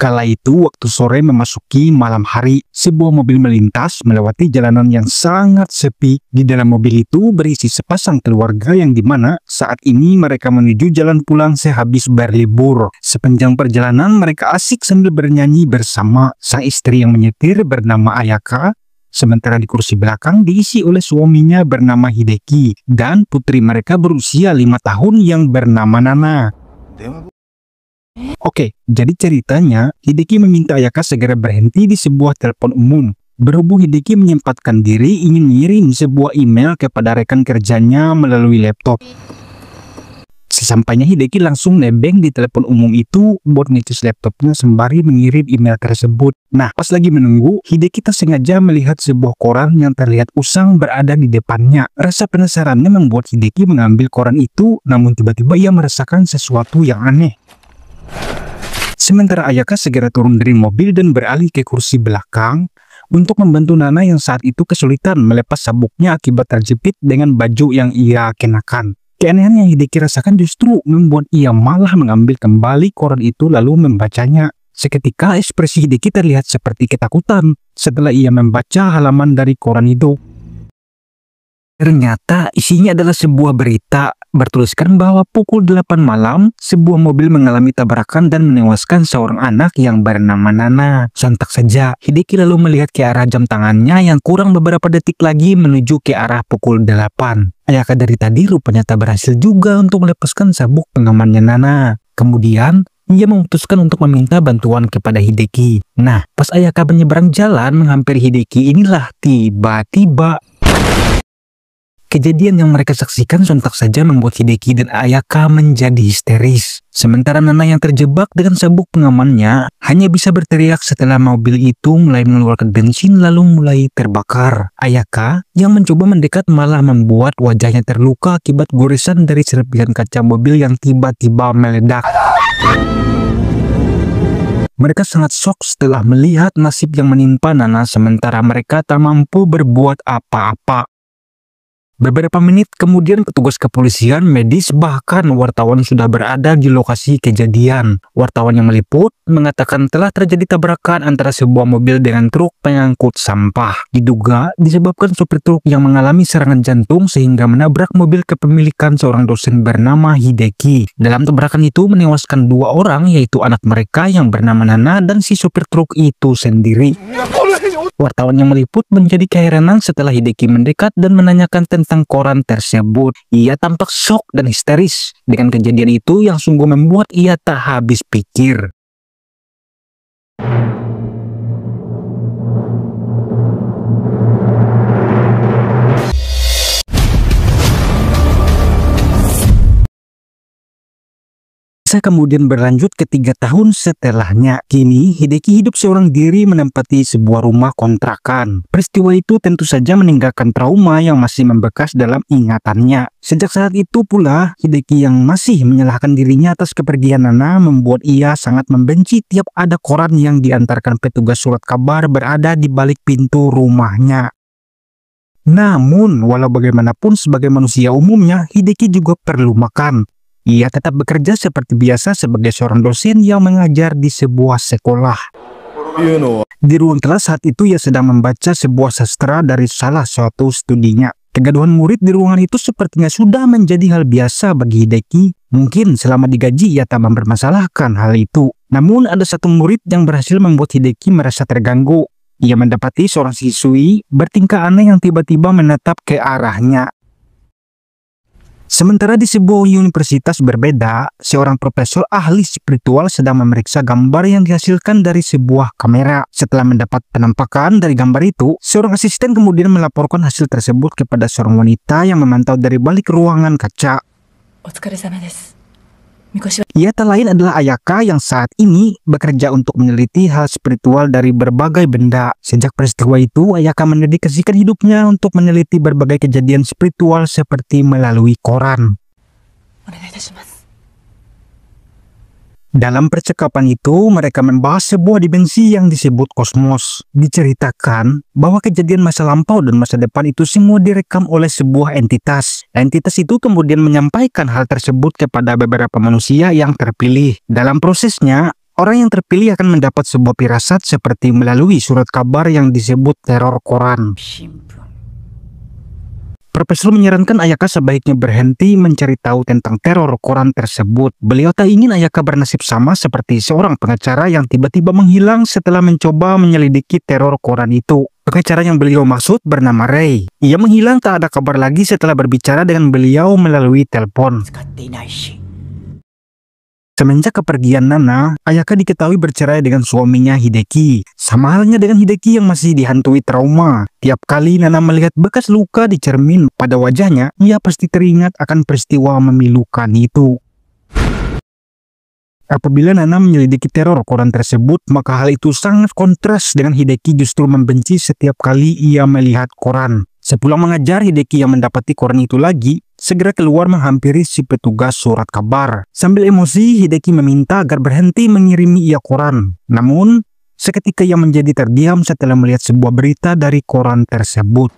Kala itu waktu sore memasuki malam hari, sebuah mobil melintas melewati jalanan yang sangat sepi. Di dalam mobil itu berisi sepasang keluarga yang dimana saat ini mereka menuju jalan pulang sehabis berlibur. Sepanjang perjalanan mereka asik sambil bernyanyi bersama. Sang istri yang menyetir bernama Ayaka, sementara di kursi belakang diisi oleh suaminya bernama Hideki dan putri mereka berusia 5 tahun yang bernama Nana. Oke, jadi ceritanya Hideki meminta Ayaka segera berhenti di sebuah telepon umum. Berhubung Hideki menyempatkan diri ingin mengirim sebuah email kepada rekan kerjanya melalui laptop. Sesampainya Hideki langsung nebeng di telepon umum itu buat ngecas laptopnya sembari mengirim email tersebut. Nah, pas lagi menunggu, Hideki tak sengaja melihat sebuah koran yang terlihat usang berada di depannya. Rasa penasarannya membuat Hideki mengambil koran itu, namun tiba-tiba ia merasakan sesuatu yang aneh. Sementara Ayaka segera turun dari mobil dan beralih ke kursi belakang untuk membantu Nana yang saat itu kesulitan melepas sabuknya akibat terjepit dengan baju yang ia kenakan. Keanehan yang Hideki rasakan justru membuat ia malah mengambil kembali koran itu lalu membacanya. Seketika ekspresi Hideki terlihat seperti ketakutan setelah ia membaca halaman dari koran itu. Ternyata isinya adalah sebuah berita bertuliskan bahwa pukul 8 malam sebuah mobil mengalami tabrakan dan menewaskan seorang anak yang bernama Nana. Sontak saja Hideki lalu melihat ke arah jam tangannya yang kurang beberapa detik lagi menuju ke arah pukul 8. Ayaka dari tadi rupanya tak berhasil juga untuk melepaskan sabuk pengamannya Nana. Kemudian ia memutuskan untuk meminta bantuan kepada Hideki. Nah, pas Ayaka menyeberang jalan menghampiri Hideki, inilah tiba-tiba kejadian yang mereka saksikan sontak saja membuat Hideki dan Ayaka menjadi histeris. Sementara Nana yang terjebak dengan sabuk pengamannya hanya bisa berteriak setelah mobil itu mulai mengeluarkan bensin lalu mulai terbakar. Ayaka yang mencoba mendekat malah membuat wajahnya terluka akibat goresan dari serpihan kaca mobil yang tiba-tiba meledak. Mereka sangat shock setelah melihat nasib yang menimpa Nana sementara mereka tak mampu berbuat apa-apa. Beberapa menit kemudian petugas kepolisian, medis, bahkan wartawan sudah berada di lokasi kejadian. Wartawan yang meliput mengatakan telah terjadi tabrakan antara sebuah mobil dengan truk pengangkut sampah. Diduga disebabkan sopir truk yang mengalami serangan jantung sehingga menabrak mobil kepemilikan seorang dosen bernama Hideki. Dalam tabrakan itu menewaskan 2 orang yaitu anak mereka yang bernama Nana dan si sopir truk itu sendiri. Wartawan yang meliput menjadi keheranan setelah Hideki mendekat dan menanyakan tentang koran tersebut. Ia tampak shock dan histeris dengan kejadian itu yang sungguh membuat ia tak habis pikir. Kisah kemudian berlanjut ke 3 tahun setelahnya. Kini Hideki hidup seorang diri menempati sebuah rumah kontrakan. Peristiwa itu tentu saja meninggalkan trauma yang masih membekas dalam ingatannya. Sejak saat itu pula Hideki yang masih menyalahkan dirinya atas kepergian Nana membuat ia sangat membenci tiap ada koran yang diantarkan petugas surat kabar berada di balik pintu rumahnya. Namun walau bagaimanapun sebagai manusia umumnya Hideki juga perlu makan. Ia tetap bekerja seperti biasa sebagai seorang dosen yang mengajar di sebuah sekolah. Di ruang kelas saat itu ia sedang membaca sebuah sastra dari salah suatu studinya. Kegaduhan murid di ruangan itu sepertinya sudah menjadi hal biasa bagi Hideki. Mungkin selama digaji ia tak mempermasalahkan hal itu. Namun ada satu murid yang berhasil membuat Hideki merasa terganggu. Ia mendapati seorang siswi bertingkah aneh yang tiba-tiba menatap ke arahnya. Sementara di sebuah universitas berbeda, seorang profesor ahli spiritual sedang memeriksa gambar yang dihasilkan dari sebuah kamera. Setelah mendapat penampakan dari gambar itu, seorang asisten kemudian melaporkan hasil tersebut kepada seorang wanita yang memantau dari balik ruangan kaca. Ia tak lain adalah Ayaka yang saat ini bekerja untuk meneliti hal spiritual dari berbagai benda. Sejak peristiwa itu, Ayaka mendedikasikan hidupnya untuk meneliti berbagai kejadian spiritual seperti melalui koran. Dalam percakapan itu, mereka membahas sebuah dimensi yang disebut kosmos. Diceritakan bahwa kejadian masa lampau dan masa depan itu semua direkam oleh sebuah entitas. Entitas itu kemudian menyampaikan hal tersebut kepada beberapa manusia yang terpilih. Dalam prosesnya, orang yang terpilih akan mendapat sebuah firasat seperti melalui surat kabar yang disebut teror koran. Profesor menyarankan Ayaka sebaiknya berhenti mencari tahu tentang teror koran tersebut. Beliau tak ingin Ayaka bernasib sama seperti seorang pengacara yang tiba-tiba menghilang setelah mencoba menyelidiki teror koran itu. Pengacara yang beliau maksud bernama Ray. Ia menghilang tak ada kabar lagi setelah berbicara dengan beliau melalui telepon. Semenjak kepergian Nana, Ayaka diketahui bercerai dengan suaminya Hideki. Sama halnya dengan Hideki yang masih dihantui trauma. Tiap kali Nana melihat bekas luka di cermin pada wajahnya, ia pasti teringat akan peristiwa memilukan itu. Apabila Nana menyelidiki teror koran tersebut, maka hal itu sangat kontras dengan Hideki justru membenci setiap kali ia melihat koran. Sepulang mengajar, Hideki yang mendapati koran itu lagi, segera keluar menghampiri si petugas surat kabar. Sambil emosi, Hideki meminta agar berhenti mengirimi ia koran. Namun, seketika ia menjadi terdiam setelah melihat sebuah berita dari koran tersebut.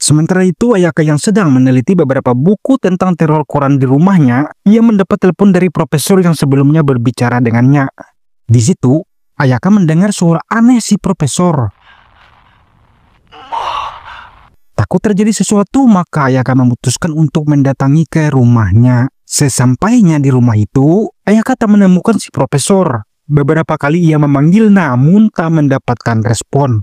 Sementara itu, Ayaka yang sedang meneliti beberapa buku tentang teror koran di rumahnya, ia mendapat telepon dari profesor yang sebelumnya berbicara dengannya. Di situ, Ayaka mendengar suara aneh si profesor. Takut terjadi sesuatu, maka Ayaka memutuskan untuk mendatangi ke rumahnya. Sesampainya di rumah itu, Ayaka tak menemukan si profesor. Beberapa kali ia memanggil namun tak mendapatkan respon.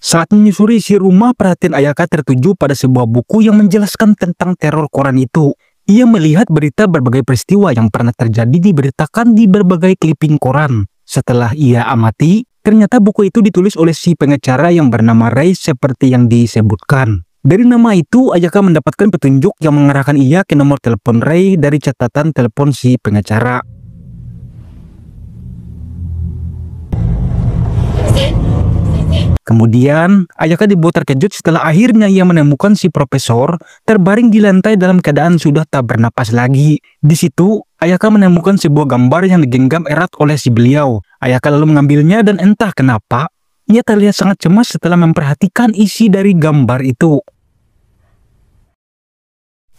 Saat menyusuri isi rumah, perhatian Ayaka tertuju pada sebuah buku yang menjelaskan tentang teror koran itu. Ia melihat berita berbagai peristiwa yang pernah terjadi diberitakan di berbagai clipping koran. Setelah ia amati, ternyata buku itu ditulis oleh si pengacara yang bernama Ray seperti yang disebutkan. Dari nama itu, Ayaka mendapatkan petunjuk yang mengarahkan ia ke nomor telepon Ray dari catatan telepon si pengacara. Kemudian, Ayaka dibuat terkejut setelah akhirnya ia menemukan si profesor terbaring di lantai dalam keadaan sudah tak bernapas lagi. Di situ, Ayaka menemukan sebuah gambar yang digenggam erat oleh si beliau. Ayaka lalu mengambilnya dan entah kenapa, ia terlihat sangat cemas setelah memperhatikan isi dari gambar itu.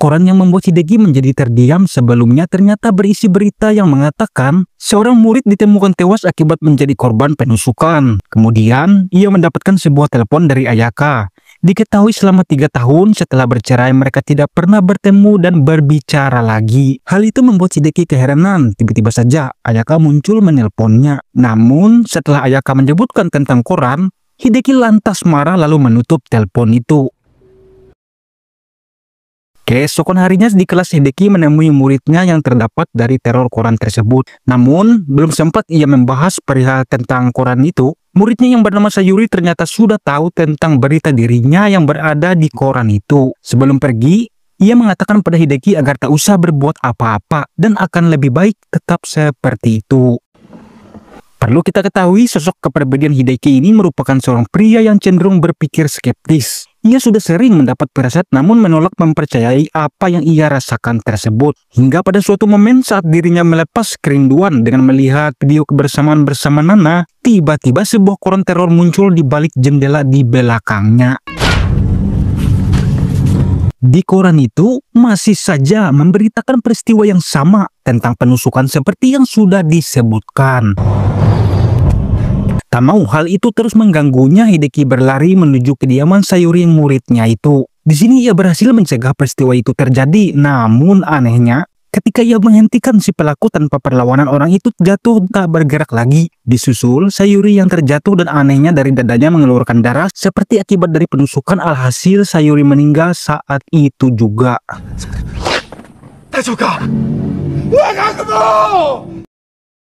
Koran yang membuat Hideki menjadi terdiam sebelumnya ternyata berisi berita yang mengatakan seorang murid ditemukan tewas akibat menjadi korban penusukan. Kemudian, ia mendapatkan sebuah telepon dari Ayaka. Diketahui selama 3 tahun setelah bercerai mereka tidak pernah bertemu dan berbicara lagi. Hal itu membuat Hideki keheranan. Tiba-tiba saja Ayaka muncul menelponnya. Namun, setelah Ayaka menyebutkan tentang koran, Hideki lantas marah lalu menutup telepon itu. Keesokan harinya di kelas, Hideki menemui muridnya yang terdapat dari teror koran tersebut. Namun, belum sempat ia membahas perihal tentang koran itu, muridnya yang bernama Sayuri ternyata sudah tahu tentang berita dirinya yang berada di koran itu. Sebelum pergi, ia mengatakan pada Hideki agar tak usah berbuat apa-apa dan akan lebih baik tetap seperti itu. Perlu kita ketahui, sosok kepribadian Hideki ini merupakan seorang pria yang cenderung berpikir skeptis. Ia sudah sering mendapat firasat namun menolak mempercayai apa yang ia rasakan tersebut. Hingga pada suatu momen saat dirinya melepas kerinduan dengan melihat video kebersamaan bersama Nana, tiba-tiba sebuah koran teror muncul di balik jendela di belakangnya. Di koran itu masih saja memberitakan peristiwa yang sama tentang penusukan seperti yang sudah disebutkan. Tak mau hal itu terus mengganggunya, Hideki berlari menuju kediaman Sayuri yang muridnya itu. Di sini ia berhasil mencegah peristiwa itu terjadi. Namun anehnya, ketika ia menghentikan si pelaku tanpa perlawanan, orang itu jatuh tak bergerak lagi. Disusul Sayuri yang terjatuh dan anehnya dari dadanya mengeluarkan darah seperti akibat dari penusukan. Alhasil Sayuri meninggal saat itu juga.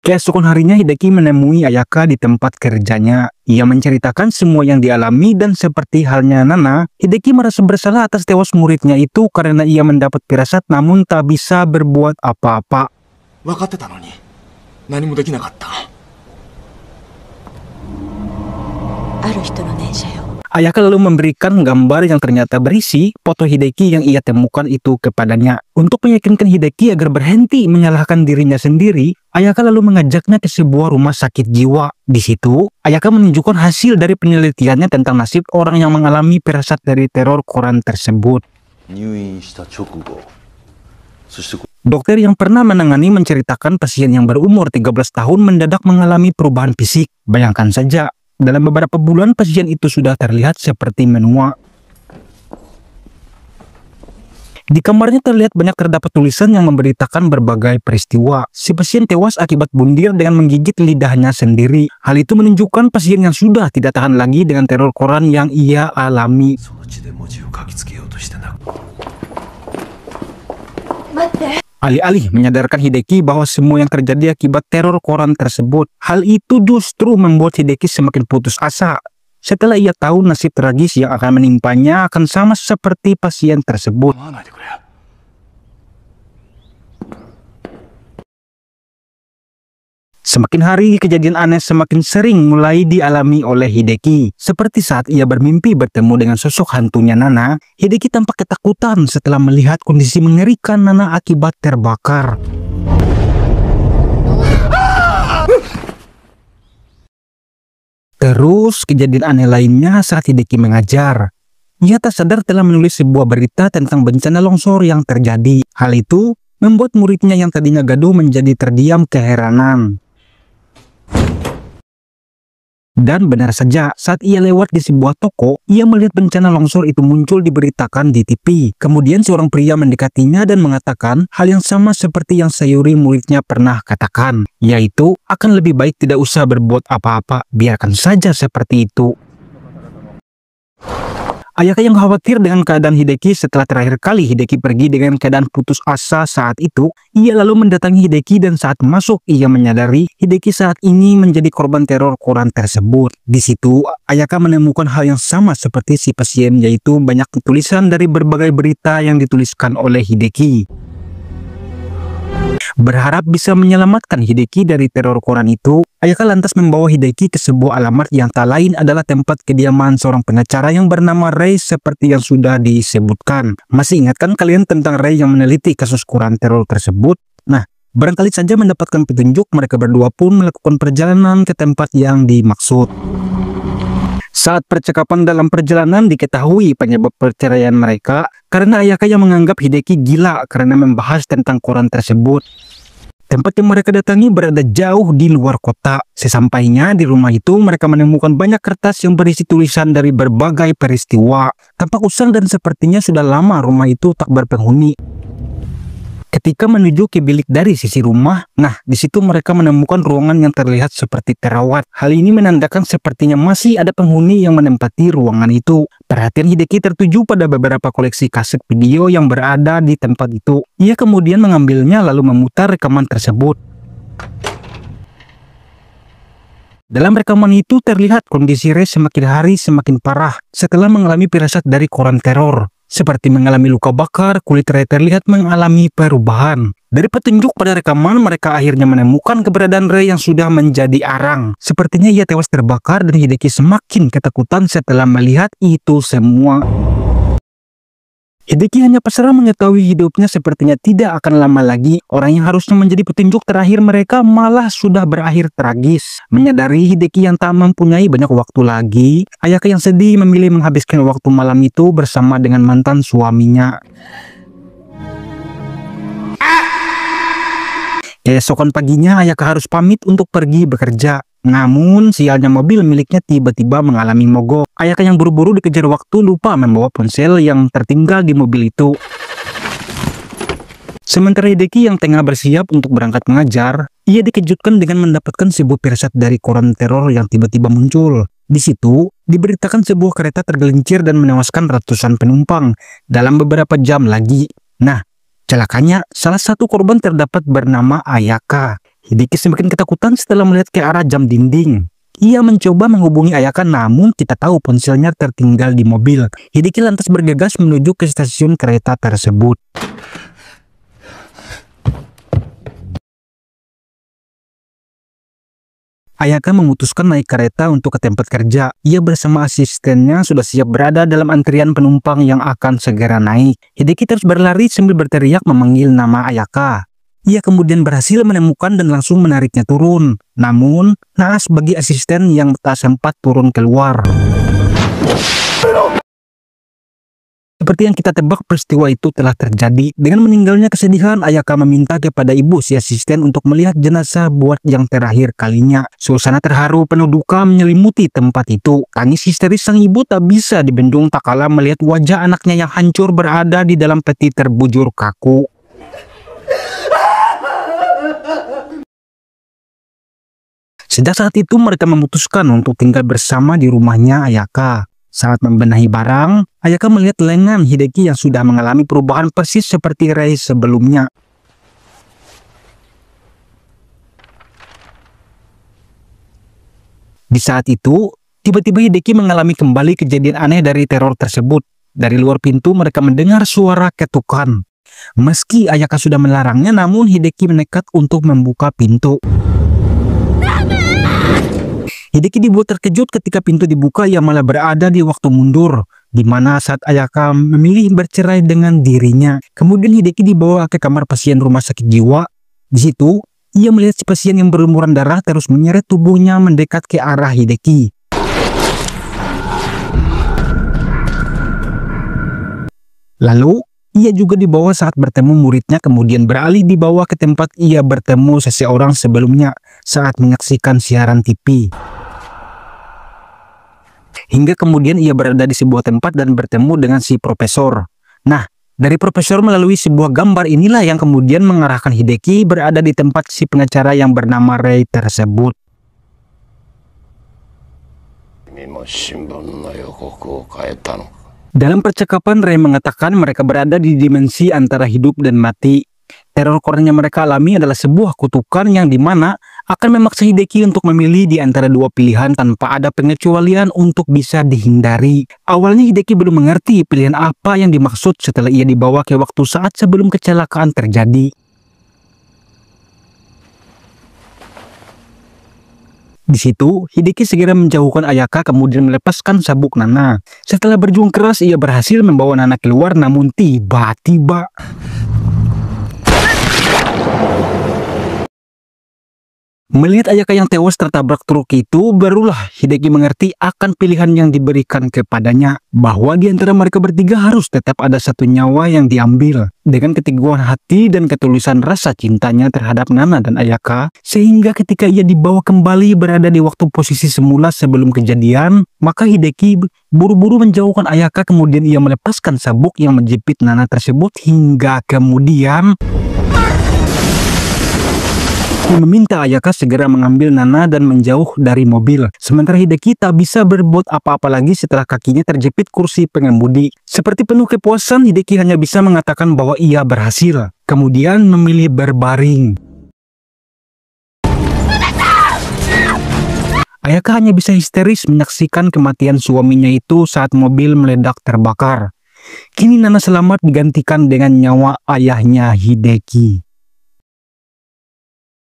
Keesokan harinya Hideki menemui Ayaka di tempat kerjanya. Ia menceritakan semua yang dialami dan seperti halnya Nana, Hideki merasa bersalah atas tewas muridnya itu karena ia mendapat firasat namun tak bisa berbuat apa-apa. Ayaka lalu memberikan gambar yang ternyata berisi foto Hideki yang ia temukan itu kepadanya. Untuk meyakinkan Hideki agar berhenti menyalahkan dirinya sendiri, Ayaka lalu mengajaknya ke sebuah rumah sakit jiwa. Di situ, Ayaka menunjukkan hasil dari penelitiannya tentang nasib orang yang mengalami firasat dari teror koran tersebut. Dokter yang pernah menangani menceritakan pasien yang berumur 13 tahun mendadak mengalami perubahan fisik. Bayangkan saja, dalam beberapa bulan pasien itu sudah terlihat seperti menua. Di kamarnya terdapat tulisan yang memberitakan berbagai peristiwa. Si pasien tewas akibat bundir dengan menggigit lidahnya sendiri. Hal itu menunjukkan pasien yang sudah tidak tahan lagi dengan teror koran yang ia alami. Alih-alih menyadarkan Hideki bahwa semua yang terjadi akibat teror koran tersebut, hal itu justru membuat Hideki semakin putus asa. Setelah ia tahu nasib tragis yang akan menimpanya akan sama seperti pasien tersebut. Semakin hari, kejadian aneh semakin sering mulai dialami oleh Hideki. Seperti saat ia bermimpi bertemu dengan sosok hantunya Nana, Hideki tampak ketakutan setelah melihat kondisi mengerikan Nana akibat terbakar. Terus, kejadian aneh lainnya saat Hideki mengajar. Ia tak sadar telah menulis sebuah berita tentang bencana longsor yang terjadi. Hal itu membuat muridnya yang tadinya gaduh menjadi terdiam keheranan. Dan benar saja, saat ia lewat di sebuah toko, ia melihat bencana longsor itu muncul diberitakan di TV. Kemudian seorang pria mendekatinya dan mengatakan hal yang sama seperti yang Sayuri muridnya pernah katakan, yaitu akan lebih baik tidak usah berbuat apa-apa, biarkan saja seperti itu. Ayaka yang khawatir dengan keadaan Hideki setelah terakhir kali Hideki pergi dengan keadaan putus asa saat itu, ia lalu mendatangi Hideki dan saat masuk ia menyadari Hideki saat ini menjadi korban teror koran tersebut. Di situ, Ayaka menemukan hal yang sama seperti si pasien, yaitu banyak tulisan dari berbagai berita yang dituliskan oleh Hideki. Berharap bisa menyelamatkan Hideki dari teror koran itu, Ayaka lantas membawa Hideki ke sebuah alamat yang tak lain adalah tempat kediaman seorang pengacara yang bernama Rei seperti yang sudah disebutkan. Masih ingatkan kalian tentang Rei yang meneliti kasus koran teror tersebut? Nah, barangkali saja mendapatkan petunjuk, mereka berdua pun melakukan perjalanan ke tempat yang dimaksud. Saat percakapan dalam perjalanan diketahui penyebab perceraian mereka karena Ayaka yang menganggap Hideki gila karena membahas tentang koran tersebut. Tempat yang mereka datangi berada jauh di luar kota. Sesampainya di rumah itu, mereka menemukan banyak kertas yang berisi tulisan dari berbagai peristiwa. Tampak usang dan sepertinya sudah lama rumah itu tak berpenghuni. Ketika menuju ke bilik dari sisi rumah, nah di situ mereka menemukan ruangan yang terlihat seperti terawat. Hal ini menandakan sepertinya masih ada penghuni yang menempati ruangan itu. Perhatian Hideki tertuju pada beberapa koleksi kaset video yang berada di tempat itu. Ia kemudian mengambilnya lalu memutar rekaman tersebut. Dalam rekaman itu terlihat kondisi Rei semakin hari semakin parah setelah mengalami firasat dari koran teror. Seperti mengalami luka bakar, kulit Rei terlihat mengalami perubahan. Dari petunjuk pada rekaman, mereka akhirnya menemukan keberadaan Rei yang sudah menjadi arang. Sepertinya ia tewas terbakar dan Hideki semakin ketakutan setelah melihat itu semua. Hideki hanya pasrah mengetahui hidupnya sepertinya tidak akan lama lagi. Orang yang harusnya menjadi petunjuk terakhir mereka malah sudah berakhir tragis. Menyadari Hideki yang tak mempunyai banyak waktu lagi, Ayaka yang sedih memilih menghabiskan waktu malam itu bersama dengan mantan suaminya. Keesokan paginya Ayaka harus pamit untuk pergi bekerja. Namun, sialnya mobil miliknya tiba-tiba mengalami mogok. Ayaka yang buru-buru dikejar waktu lupa membawa ponsel yang tertinggal di mobil itu. Sementara Hideki yang tengah bersiap untuk berangkat mengajar, ia dikejutkan dengan mendapatkan sebuah firasat dari koran teror yang tiba-tiba muncul. Di situ, diberitakan sebuah kereta tergelincir dan menewaskan ratusan penumpang dalam beberapa jam lagi. Nah, celakanya salah satu korban terdapat bernama Ayaka. Hideki semakin ketakutan setelah melihat ke arah jam dinding. Ia mencoba menghubungi Ayaka namun kita tahu ponselnya tertinggal di mobil. Hideki lantas bergegas menuju ke stasiun kereta tersebut. Ayaka memutuskan naik kereta untuk ke tempat kerja. Ia bersama asistennya sudah siap berada dalam antrian penumpang yang akan segera naik. Hideki terus berlari sambil berteriak memanggil nama Ayaka. Ia kemudian berhasil menemukan dan langsung menariknya turun. Namun, naas bagi asisten yang tak sempat turun keluar. Seperti yang kita tebak, peristiwa itu telah terjadi. Dengan meninggalnya kesedihan, Ayaka meminta kepada ibu si asisten untuk melihat jenazah buat yang terakhir kalinya. Suasana terharu penuh duka menyelimuti tempat itu. Tangis histeris sang ibu tak bisa dibendung tak kala melihat wajah anaknya yang hancur berada di dalam peti terbujur kaku. Sejak saat itu mereka memutuskan untuk tinggal bersama di rumahnya Ayaka. Saat membenahi barang, Ayaka melihat lengan Hideki yang sudah mengalami perubahan persis seperti Rei sebelumnya. Di saat itu, tiba-tiba Hideki mengalami kembali kejadian aneh dari teror tersebut. Dari luar pintu mereka mendengar suara ketukan. Meski Ayaka sudah melarangnya, namun Hideki menekat untuk membuka pintu. Hideki dibuat terkejut ketika pintu dibuka, ia malah berada di waktu mundur, di mana saat Ayaka memilih bercerai dengan dirinya. Kemudian Hideki dibawa ke kamar pasien rumah sakit jiwa. Di situ, ia melihat si pasien yang berlumuran darah terus menyeret tubuhnya mendekat ke arah Hideki. Lalu, ia juga dibawa saat bertemu muridnya, kemudian beralih dibawa ke tempat ia bertemu seseorang sebelumnya saat menyaksikan siaran TV. Hingga kemudian ia berada di sebuah tempat dan bertemu dengan si profesor. Nah, dari profesor melalui sebuah gambar inilah yang kemudian mengarahkan Hideki berada di tempat si pengacara yang bernama Rei tersebut. Dalam percakapan, Rei mengatakan mereka berada di dimensi antara hidup dan mati. Teror yang mereka alami adalah sebuah kutukan yang dimana akan memaksa Hideki untuk memilih di antara dua pilihan tanpa ada pengecualian untuk bisa dihindari. Awalnya Hideki belum mengerti pilihan apa yang dimaksud setelah ia dibawa ke waktu saat sebelum kecelakaan terjadi. Di situ, Hideki segera menjauhkan Ayaka kemudian melepaskan sabuk Nana. Setelah berjuang keras, ia berhasil membawa Nana keluar, namun tiba-tiba melihat Ayaka yang tewas tertabrak truk itu, barulah Hideki mengerti akan pilihan yang diberikan kepadanya, bahwa di antara mereka bertiga harus tetap ada satu nyawa yang diambil. Dengan keteguhan hati dan ketulusan rasa cintanya terhadap Nana dan Ayaka, sehingga ketika ia dibawa kembali berada di waktu posisi semula sebelum kejadian, maka Hideki buru-buru menjauhkan Ayaka, kemudian ia melepaskan sabuk yang menjepit Nana tersebut, hingga kemudian meminta Ayaka segera mengambil Nana dan menjauh dari mobil. Sementara Hideki tak bisa berbuat apa-apa lagi setelah kakinya terjepit kursi pengemudi. Seperti penuh kepuasan, Hideki hanya bisa mengatakan bahwa ia berhasil, kemudian memilih berbaring. Ayaka hanya bisa histeris menyaksikan kematian suaminya itu saat mobil meledak terbakar. Kini Nana selamat digantikan dengan nyawa ayahnya Hideki.